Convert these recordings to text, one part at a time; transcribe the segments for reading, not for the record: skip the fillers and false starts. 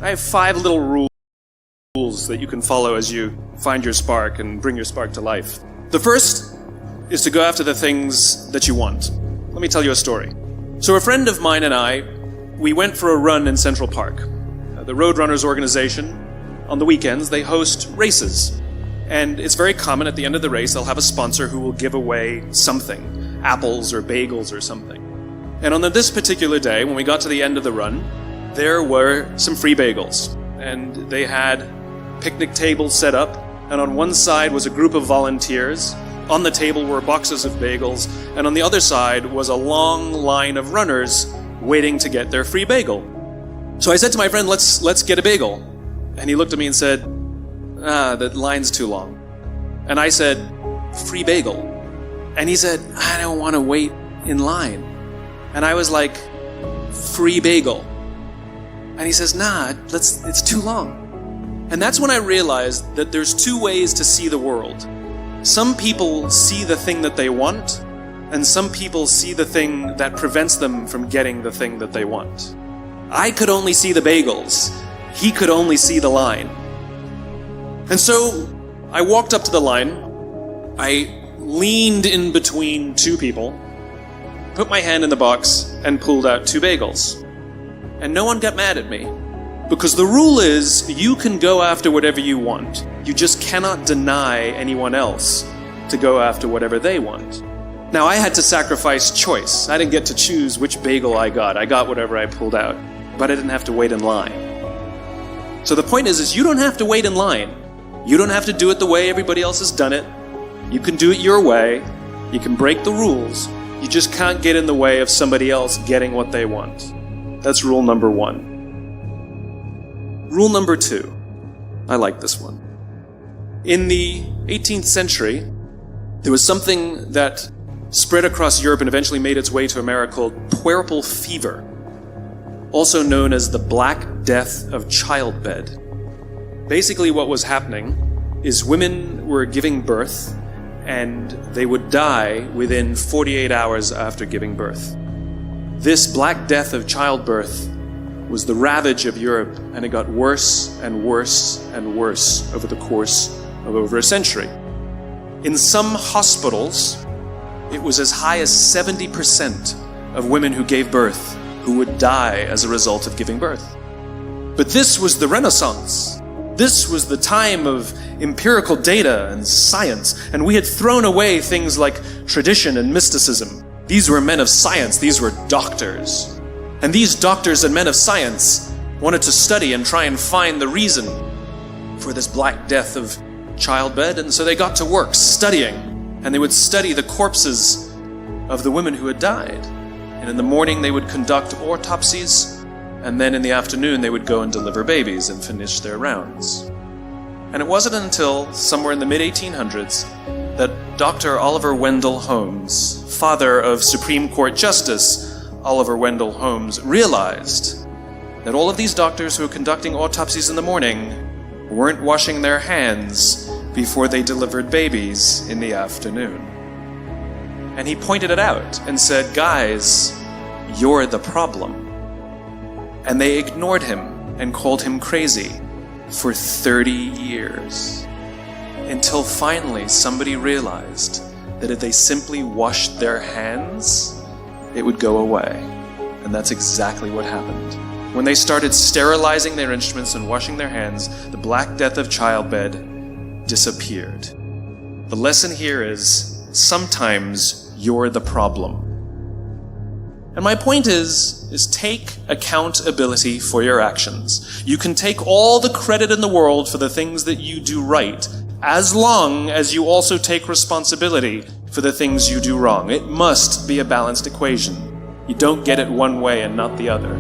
I have 5 little rules that you can follow as you find your spark and bring your spark to life. The first is to go after the things that you want. Let me tell you a story. So a friend of mine and I, we went for a run in Central Park. The Roadrunners organization, on the weekends, they host races. And it's very common at the end of the race, they'll have a sponsor who will give away something, apples or bagels or something. And on this particular day, when we got to the end of the run, there were some free bagels. And they had picnic tables set up, and on one side was a group of volunteers. On the table were boxes of bagels, and on the other side was a long line of runners waiting to get their free bagel. So I said to my friend, let's get a bagel. And he looked at me and said, that line's too long. And I said, free bagel. And he said, I don't want to wait in line. And I was like, free bagel. And he says, it's too long. And that's when I realized that there's 2 ways to see the world. Some people see the thing that they want, and some people see the thing that prevents them from getting the thing that they want. I could only see the bagels. He could only see the line. And so I walked up to the line. I leaned in between 2 people, put my hand in the box, and pulled out 2 bagels. And no one got mad at me. Because the rule is, you can go after whatever you want. You just cannot deny anyone else to go after whatever they want. Now, I had to sacrifice choice. I didn't get to choose which bagel I got. I got whatever I pulled out. But I didn't have to wait in line. So the point is you don't have to wait in line. You don't have to do it the way everybody else has done it. You can do it your way. You can break the rules. You just can't get in the way of somebody else getting what they want. That's rule number 1. Rule number 2. I like this one. In the 18th century, there was something that spread across Europe and eventually made its way to America called puerperal fever, also known as the Black Death of childbed. Basically what was happening is women were giving birth and they would die within 48 hours after giving birth. This Black Death of childbirth was the ravage of Europe, and it got worse and worse and worse over the course of over a century. In some hospitals, it was as high as 70% of women who gave birth who would die as a result of giving birth. But this was the Renaissance. This was the time of empirical data and science, and we had thrown away things like tradition and mysticism. These were men of science. These were doctors. And these doctors and men of science wanted to study and try and find the reason for this Black Death of childbed, and so they got to work studying, and they would study the corpses of the women who had died. And in the morning they would conduct autopsies, and then in the afternoon they would go and deliver babies and finish their rounds. And it wasn't until somewhere in the mid-1800s that Dr. Oliver Wendell Holmes, father of Supreme Court Justice Oliver Wendell Holmes, realized that all of these doctors who were conducting autopsies in the morning weren't washing their hands before they delivered babies in the afternoon. And he pointed it out and said, guys, you're the problem. And they ignored him and called him crazy for 30 years. Until finally somebody realized that if they simply washed their hands, it would go away. And that's exactly what happened. When they started sterilizing their instruments and washing their hands, the Black Death of childbed disappeared. The lesson here is, sometimes you're the problem. And my point is take accountability for your actions. You can take all the credit in the world for the things that you do right, as long as you also take responsibility for the things you do wrong. It must be a balanced equation. You don't get it one way and not the other.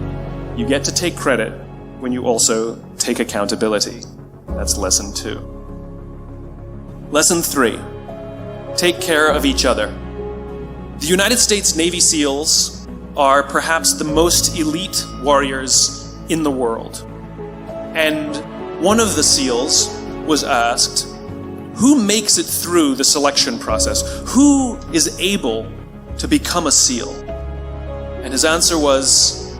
You get to take credit when you also take accountability. That's lesson 2. Lesson 3. Take care of each other. The United States Navy SEALs are perhaps the most elite warriors in the world. And one of the SEALs was asked, who makes it through the selection process? Who is able to become a SEAL? And his answer was,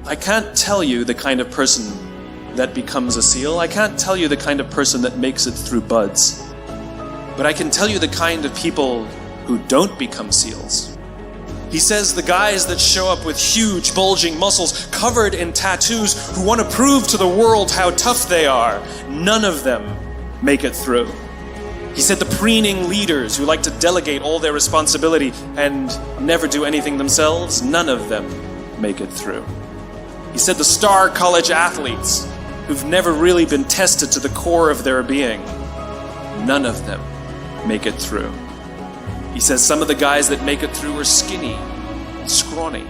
I can't tell you the kind of person that becomes a seal. I can't tell you the kind of person that makes it through buds. But I can tell you the kind of people who don't become seals. He says the guys that show up with huge, bulging muscles, covered in tattoos, who want to prove to the world how tough they are, none of them make it through. He said the preening leaders who like to delegate all their responsibility and never do anything themselves, none of them make it through. He said the star college athletes who've never really been tested to the core of their being, none of them make it through. He says some of the guys that make it through are skinny and scrawny.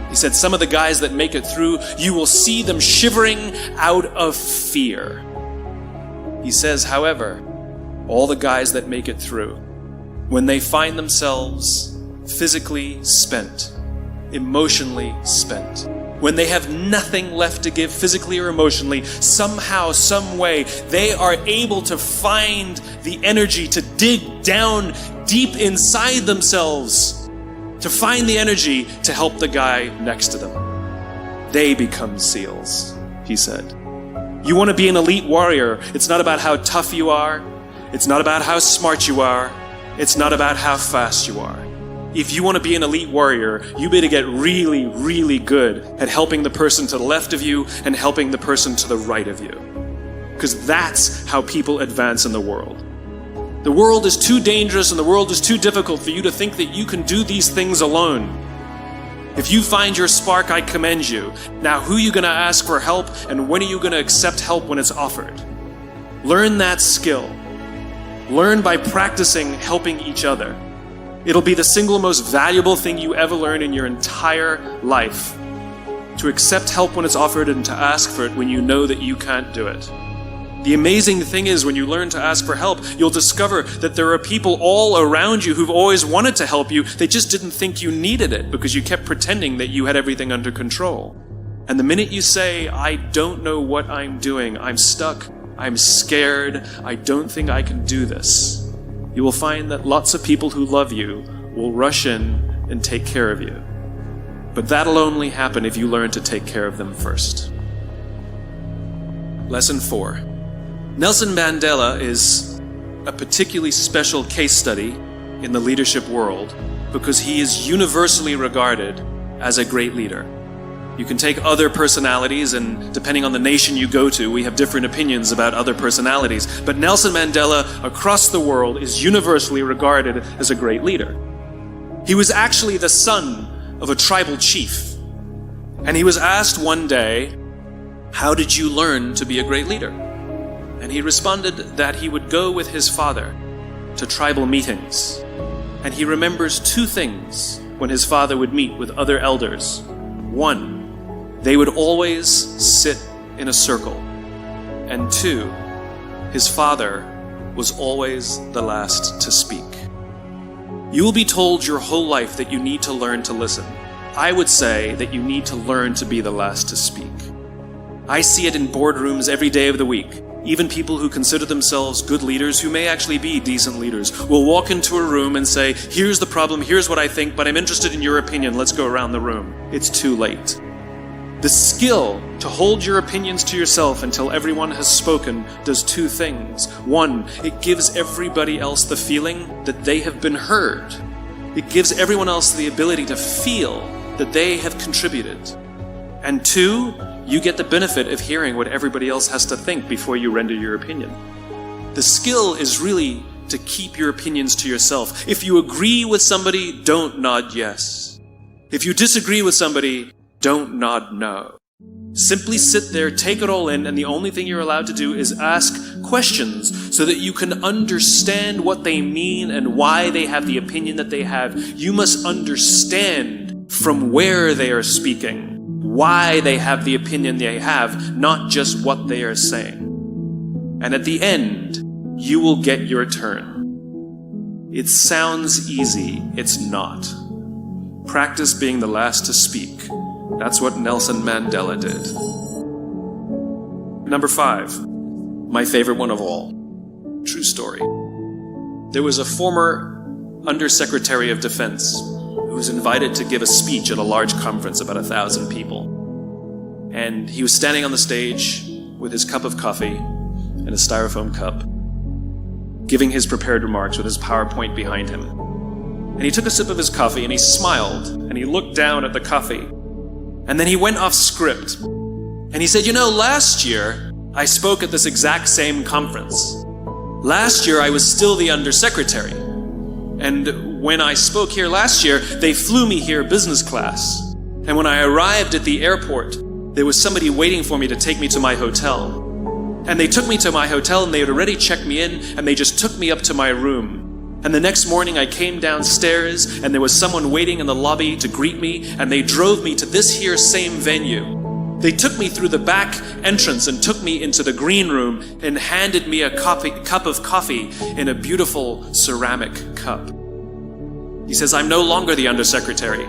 He said some of the guys that make it through, you will see them shivering out of fear. He says, however, all the guys that make it through, when they find themselves physically spent, emotionally spent, when they have nothing left to give physically or emotionally, somehow, some way, they are able to find the energy to dig down deep inside themselves, to find the energy to help the guy next to them. They become seals, he said. You want to be an elite warrior, it's not about how tough you are, it's not about how smart you are, it's not about how fast you are. If you want to be an elite warrior, you better get really, really good at helping the person to the left of you and helping the person to the right of you. Because that's how people advance in the world. The world is too dangerous and the world is too difficult for you to think that you can do these things alone. If you find your spark, I commend you. Now, who are you going to ask for help, and when are you going to accept help when it's offered? Learn that skill. Learn by practicing helping each other. It'll be the single most valuable thing you ever learn in your entire life. To accept help when it's offered and to ask for it when you know that you can't do it. The amazing thing is, when you learn to ask for help, you'll discover that there are people all around you who've always wanted to help you. They just didn't think you needed it because you kept pretending that you had everything under control. And the minute you say, I don't know what I'm doing, I'm stuck, I'm scared, I don't think I can do this, you will find that lots of people who love you will rush in and take care of you. But that'll only happen if you learn to take care of them first. Lesson 4. Nelson Mandela is a particularly special case study in the leadership world because he is universally regarded as a great leader. You can take other personalities, and depending on the nation you go to, we have different opinions about other personalities. But Nelson Mandela, across the world, is universally regarded as a great leader. He was actually the son of a tribal chief. And he was asked one day, how did you learn to be a great leader? And he responded that he would go with his father to tribal meetings. And he remembers two things when his father would meet with other elders. One, they would always sit in a circle. And two, his father was always the last to speak. You will be told your whole life that you need to learn to listen. I would say that you need to learn to be the last to speak. I see it in boardrooms every day of the week. Even people who consider themselves good leaders, who may actually be decent leaders, will walk into a room and say, here's the problem, here's what I think, but I'm interested in your opinion, let's go around the room. It's too late. The skill to hold your opinions to yourself until everyone has spoken does two things. One, it gives everybody else the feeling that they have been heard. It gives everyone else the ability to feel that they have contributed. And two, you get the benefit of hearing what everybody else has to think before you render your opinion. The skill is really to keep your opinions to yourself. If you agree with somebody, don't nod yes. If you disagree with somebody, don't nod no. Simply sit there, take it all in, and the only thing you're allowed to do is ask questions so that you can understand what they mean and why they have the opinion that they have. You must understand from where they are speaking, why they have the opinion they have, not just what they are saying. And at the end, you will get your turn. It sounds easy, it's not. Practice being the last to speak. That's what Nelson Mandela did. Number 5, my favorite one of all. True story. There was a former Undersecretary of Defense who was invited to give a speech at a large conference, about 1,000 people. And he was standing on the stage with his cup of coffee in a styrofoam cup, giving his prepared remarks with his PowerPoint behind him. And he took a sip of his coffee and he smiled and he looked down at the coffee. And then he went off script. And he said, last year I spoke at this exact same conference. Last year I was still the undersecretary. And when I spoke here last year, they flew me here business class. And when I arrived at the airport, there was somebody waiting for me to take me to my hotel. And they took me to my hotel and they had already checked me in and they just took me up to my room. And the next morning I came downstairs and there was someone waiting in the lobby to greet me and they drove me to this here same venue. They took me through the back entrance and took me into the green room and handed me a cup of coffee in a beautiful ceramic cup. He says, I'm no longer the undersecretary.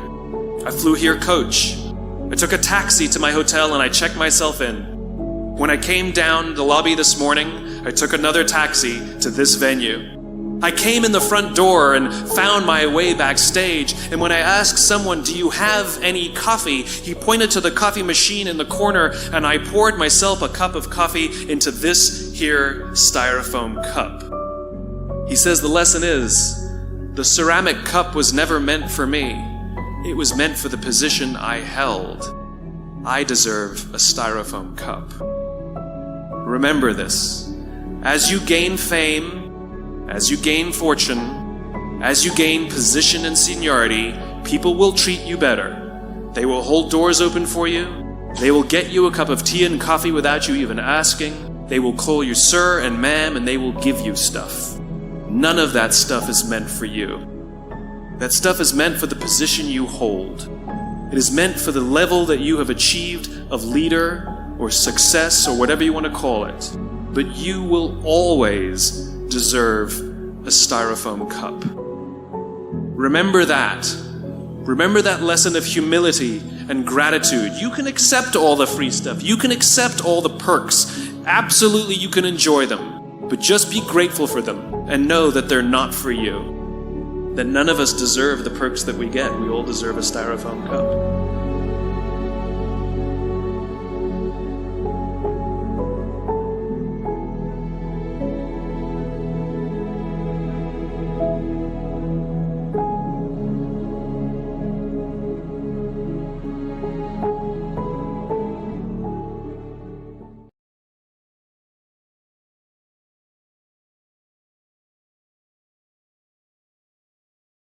I flew here coach. I took a taxi to my hotel and I checked myself in. When I came down the lobby this morning, I took another taxi to this venue. I came in the front door and found my way backstage, and when I asked someone, do you have any coffee? He pointed to the coffee machine in the corner and I poured myself a cup of coffee into this here styrofoam cup. He says the lesson is, the ceramic cup was never meant for me. It was meant for the position I held. I deserve a styrofoam cup. Remember this. As you gain fame, as you gain fortune, as you gain position and seniority, people will treat you better. They will hold doors open for you. They will get you a cup of tea and coffee without you even asking. They will call you sir and ma'am, and they will give you stuff. None of that stuff is meant for you. That stuff is meant for the position you hold. It is meant for the level that you have achieved of leader or success or whatever you want to call it. But you will always deserve a styrofoam cup. Remember that. Remember that lesson of humility and gratitude. You can accept all the free stuff. You can accept all the perks. Absolutely, you can enjoy them. But just be grateful for them and know that they're not for you. That none of us deserve the perks that we get. We all deserve a styrofoam cup.